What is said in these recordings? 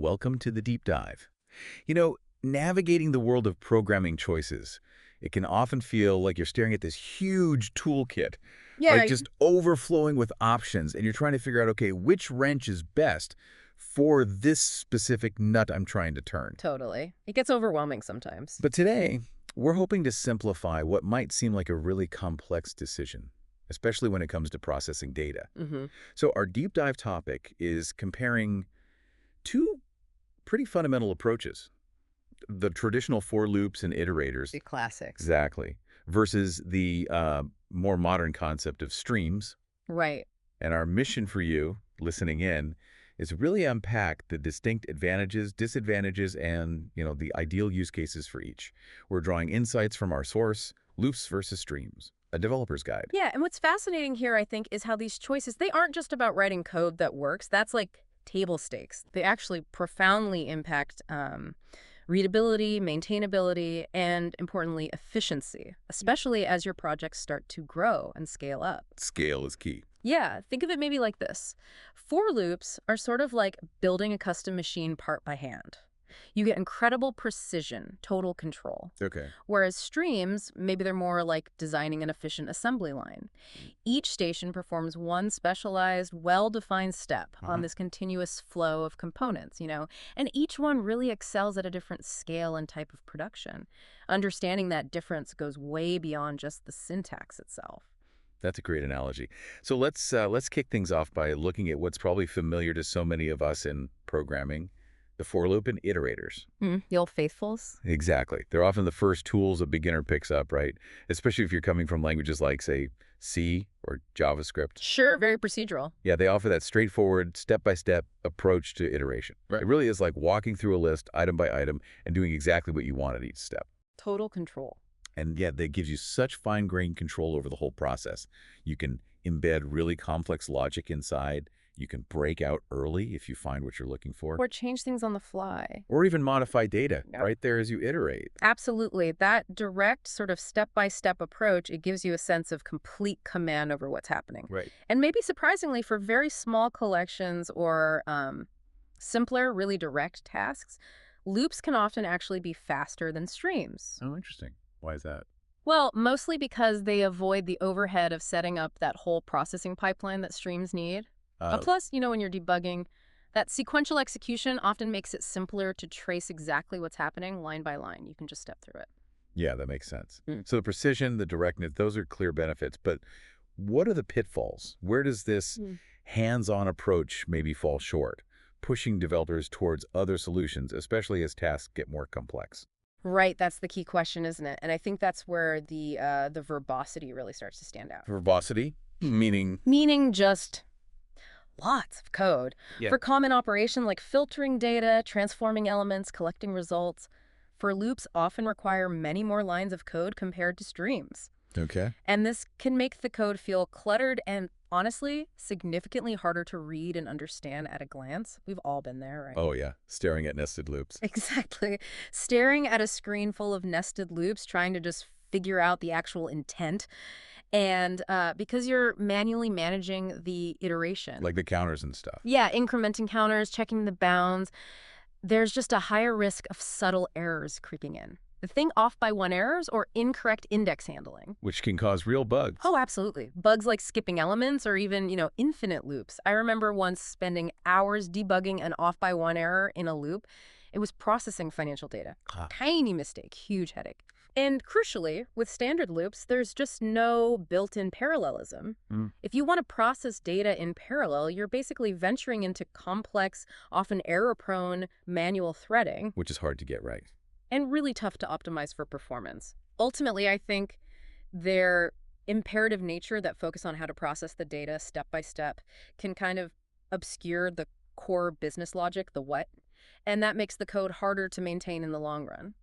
Welcome to the deep dive. You know, navigating the world of programming choices, it can often feel like you're staring at this huge toolkit, right? Yeah, Just overflowing with options, and you're trying to figure out, okay, which wrench is best for this specific nut I'm trying to turn. totally. It gets overwhelming sometimes. But today, we're hoping to simplify what might seem like a really complex decision, especially when it comes to processing data. Mm-hmm. So our deep dive topic is comparing two pretty fundamental approaches. The traditional for loops and iterators, The classics. exactly, versus the more modern concept of streams. Right. And our mission for you, listening in, is really unpack the distinct advantages, disadvantages, and the ideal use cases for each. We're drawing insights from our source, loops versus streams, a developer's guide. Yeah, and what's fascinating here, I think, is how these choices, they aren't just about writing code that works. That's like table stakes. They actually profoundly impact readability, maintainability, and importantly, efficiency, especially as your projects start to grow and scale up. Scale is key. Yeah, think of it maybe like this. For loops are sort of like building a custom machine part by hand. You get incredible precision, total control. Okay. Whereas streams, maybe they're more like designing an efficient assembly line. Each station performs one specialized, well-defined step on this continuous flow of components, and each one really excels at a different scale and type of production. Understanding that difference goes way beyond just the syntax itself. That's a great analogy. So let's kick things off by looking at what's probably familiar to so many of us in programming, the for loop and iterators. The old faithfuls? Exactly. They're often the first tools a beginner picks up, right? Especially if you're coming from languages like, say, C or JavaScript. Sure, very procedural. Yeah, they offer that straightforward, step-by-step approach to iteration. Right. It really is like walking through a list, item by item, and doing exactly what you want at each step. Total control. And yeah, that gives you such fine-grained control over the whole process. You can embed really complex logic inside. You can break out early if you find what you're looking for. Or change things on the fly. Or even modify data Yep. right there as you iterate. Absolutely. That direct sort of step-by-step approach, it gives you a sense of complete command over what's happening. Right. And maybe surprisingly, for very small collections or simpler, really direct tasks, loops can often actually be faster than streams. Oh, interesting. Why is that? Well, mostly because they avoid the overhead of setting up that whole processing pipeline that streams need. Plus, when you're debugging, that sequential execution often makes it simpler to trace exactly what's happening line by line. You can just step through it. Yeah, that makes sense. Mm. So the precision, the directness, those are clear benefits. But what are the pitfalls? Where does this hands-on approach maybe fall short, pushing developers towards other solutions, especially as tasks get more complex? Right, that's the key question, isn't it? And I think that's where the verbosity really starts to stand out. Verbosity, meaning Meaning just lots of code. Yeah. For common operation like filtering data, transforming elements, collecting results, for loops often require many more lines of code compared to streams. Okay. And this can make the code feel cluttered and, honestly, significantly harder to read and understand at a glance. We've all been there, right? Oh, yeah. Staring at nested loops. Exactly. Staring at a screen full of nested loops, trying to just figure out the actual intent. And because you're manually managing the iteration. Like the counters and stuff. Yeah, incrementing counters, checking the bounds. There's just a higher risk of subtle errors creeping in. The thing off by one errors or incorrect index handling. Which can cause real bugs. Oh, absolutely. Bugs like skipping elements or even, infinite loops. I remember once spending hours debugging an off by one error in a loop. It was processing financial data. Tiny mistake, huge headache. And crucially, with standard loops, there's just no built-in parallelism. If you want to process data in parallel, you're basically venturing into complex, often error-prone manual threading. Which is hard to get right. And really tough to optimize for performance. Ultimately, I think their imperative nature that focus on how to process the data step by step can kind of obscure the core business logic, the what, and that makes the code harder to maintain in the long run.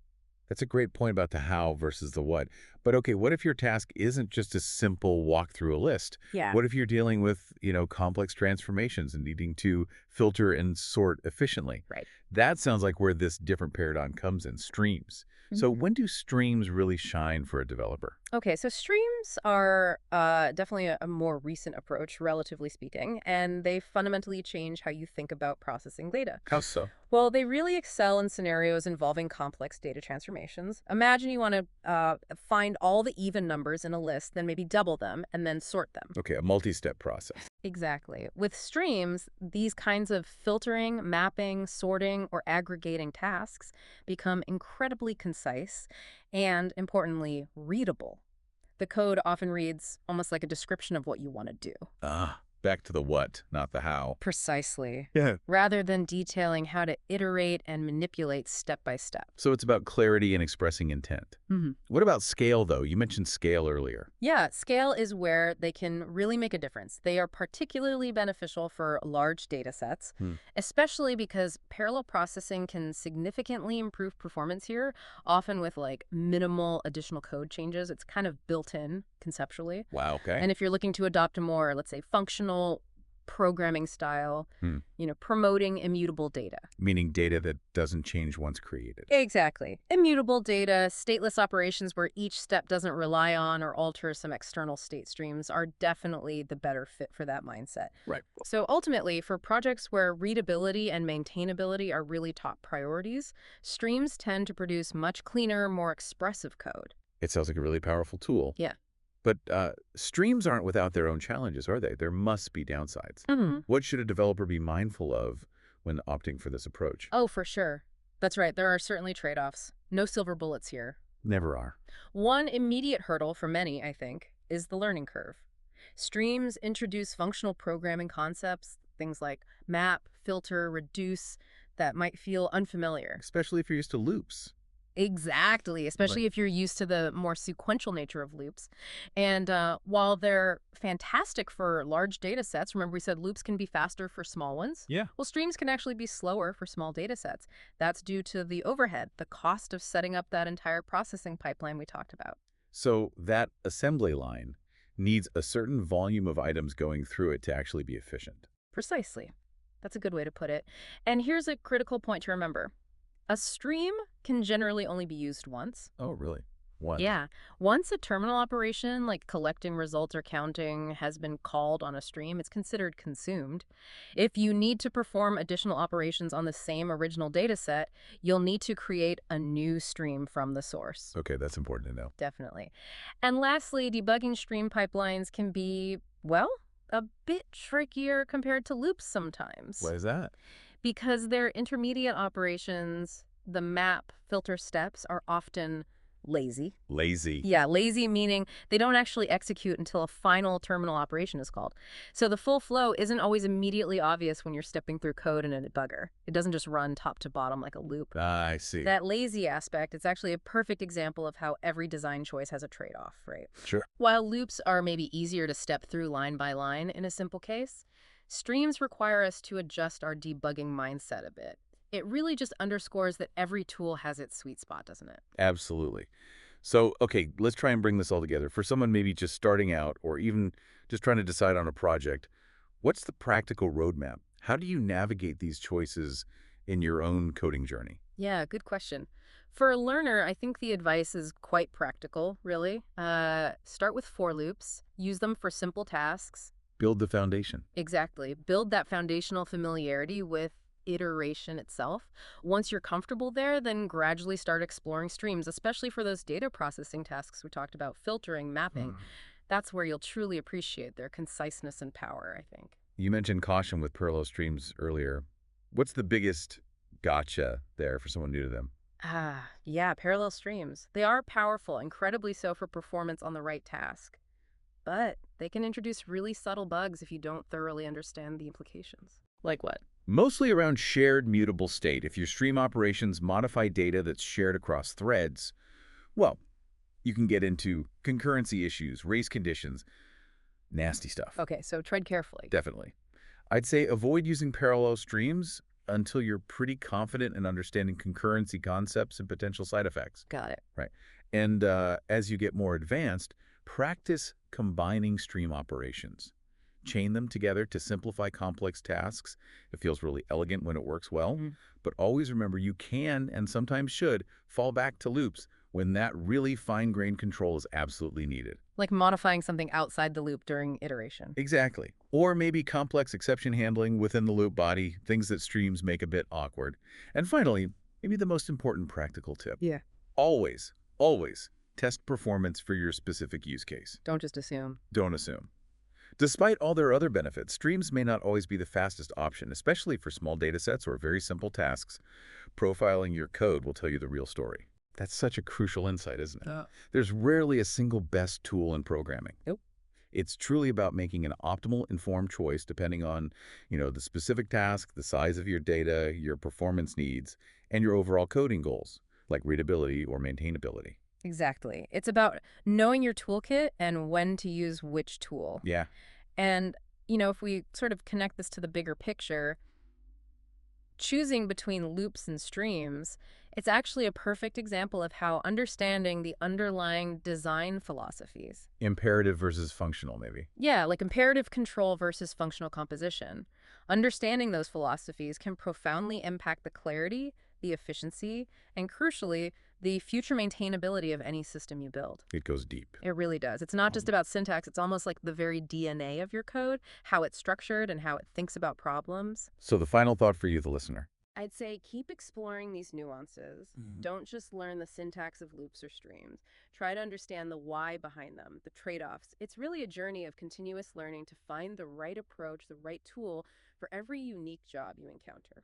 That's a great point about the how versus the what. But okay, what if your task isn't just a simple walk through a list? Yeah. What if you're dealing with, complex transformations and needing to filter and sort efficiently? Right. That sounds like where this different paradigm comes in, streams. So when do streams really shine for a developer? Okay, so streams are definitely a more recent approach, relatively speaking, and they fundamentally change how you think about processing data. How so? Well, they really excel in scenarios involving complex data transformations. Imagine you want to find all the even numbers in a list, then maybe double them, and then sort them. Okay, a multi-step process. Exactly. With streams, these kinds of filtering, mapping, sorting, or aggregating tasks become incredibly concise and, importantly, readable. The code often reads almost like a description of what you want to do. Back to the what, not the how. Precisely. Yeah. Rather than detailing how to iterate and manipulate step by step. So it's about clarity and expressing intent. What about scale, though? You mentioned scale earlier. Yeah, scale is where they can really make a difference. They are particularly beneficial for large data sets, especially because parallel processing can significantly improve performance here, often with like minimal additional code changes. It's kind of built in conceptually. Wow, okay. And if you're looking to adopt a more, let's say, functional programming style, promoting immutable data. Meaning data that doesn't change once created. Exactly. Immutable data, stateless operations where each step doesn't rely on or alter some external state streams are definitely the better fit for that mindset. Right. So ultimately, for projects where readability and maintainability are really top priorities, streams tend to produce much cleaner, more expressive code. It sounds like a really powerful tool. Yeah. But streams aren't without their own challenges, are they? There must be downsides. What should a developer be mindful of when opting for this approach? Oh, for sure. That's right. There are certainly trade-offs. No silver bullets here. Never are. One immediate hurdle for many, I think, is the learning curve. Streams introduce functional programming concepts, things like map, filter, reduce, that might feel unfamiliar. Especially if you're used to loops. Exactly, especially if you're used to the more sequential nature of loops. And while they're fantastic for large data sets, remember we said loops can be faster for small ones? Yeah. Well, streams can actually be slower for small data sets. That's due to the overhead, the cost of setting up that entire processing pipeline we talked about. So that assembly line needs a certain volume of items going through it to actually be efficient. Precisely. That's a good way to put it. And here's a critical point to remember. A stream can generally only be used once. Oh, really? Once? Yeah. Once a terminal operation, like collecting results or counting, has been called on a stream, it's considered consumed. If you need to perform additional operations on the same original data set, you'll need to create a new stream from the source. Okay, that's important to know. Definitely. And lastly, debugging stream pipelines can be, well, a bit trickier compared to loops sometimes. Why is that? Because their intermediate operations, the map filter steps, are often lazy. Lazy. Yeah, lazy meaning they don't actually execute until a final terminal operation is called. So the full flow isn't always immediately obvious when you're stepping through code in a debugger. It doesn't just run top to bottom like a loop. I see. That lazy aspect, it's actually a perfect example of how every design choice has a trade-off, right? Sure. While loops are maybe easier to step through line by line in a simple case, streams require us to adjust our debugging mindset a bit. It really just underscores that every tool has its sweet spot, doesn't it? Absolutely. So, okay, let's try and bring this all together. For someone maybe just starting out or even just trying to decide on a project, what's the practical roadmap? How do you navigate these choices in your own coding journey? Yeah, good question. For a learner, I think the advice is quite practical, really. Start with for loops. Use them for simple tasks. Build the foundation. Exactly. Build that foundational familiarity with iteration itself. Once you're comfortable there, then gradually start exploring streams, especially for those data processing tasks we talked about, filtering, mapping. That's where you'll truly appreciate their conciseness and power, I think. You mentioned caution with parallel streams earlier. What's the biggest gotcha there for someone new to them? Yeah, parallel streams. They are powerful, incredibly so for performance on the right task. But they can introduce really subtle bugs if you don't thoroughly understand the implications. Like what? Mostly around shared mutable state. If your stream operations modify data that's shared across threads, well, you can get into concurrency issues, race conditions, nasty stuff. Okay, so tread carefully. Definitely. I'd say avoid using parallel streams until you're pretty confident in understanding concurrency concepts and potential side effects. Got it. Right. And as you get more advanced, practice combining stream operations. chain them together to simplify complex tasks. It feels really elegant when it works well. Mhm. But always remember you can, and sometimes should, fall back to loops when that really fine-grained control is absolutely needed. Like modifying something outside the loop during iteration. Exactly. Or maybe complex exception handling within the loop body, things that streams make a bit awkward. And finally, maybe the most important practical tip. Yeah. Always, always test performance for your specific use case. Don't just assume. Don't assume. Despite all their other benefits, streams may not always be the fastest option, especially for small data sets or very simple tasks. Profiling your code will tell you the real story. That's such a crucial insight, isn't it? There's rarely a single best tool in programming. Nope. It's truly about making an optimal, informed choice depending on, the specific task, the size of your data, your performance needs, and your overall coding goals, like readability or maintainability. Exactly. It's about knowing your toolkit and when to use which tool. Yeah. And, if we sort of connect this to the bigger picture, choosing between loops and streams, it's actually a perfect example of how understanding the underlying design philosophies. Imperative versus functional, maybe. Yeah, like imperative control versus functional composition. Understanding those philosophies can profoundly impact the clarity, the efficiency, and crucially, the future maintainability of any system you build. It goes deep. It really does. It's not just about syntax. It's almost like the very DNA of your code, how it's structured and how it thinks about problems. So the final thought for you, the listener. I'd say keep exploring these nuances. Don't just learn the syntax of loops or streams. Try to understand the why behind them, the trade-offs. It's really a journey of continuous learning to find the right approach, the right tool for every unique job you encounter.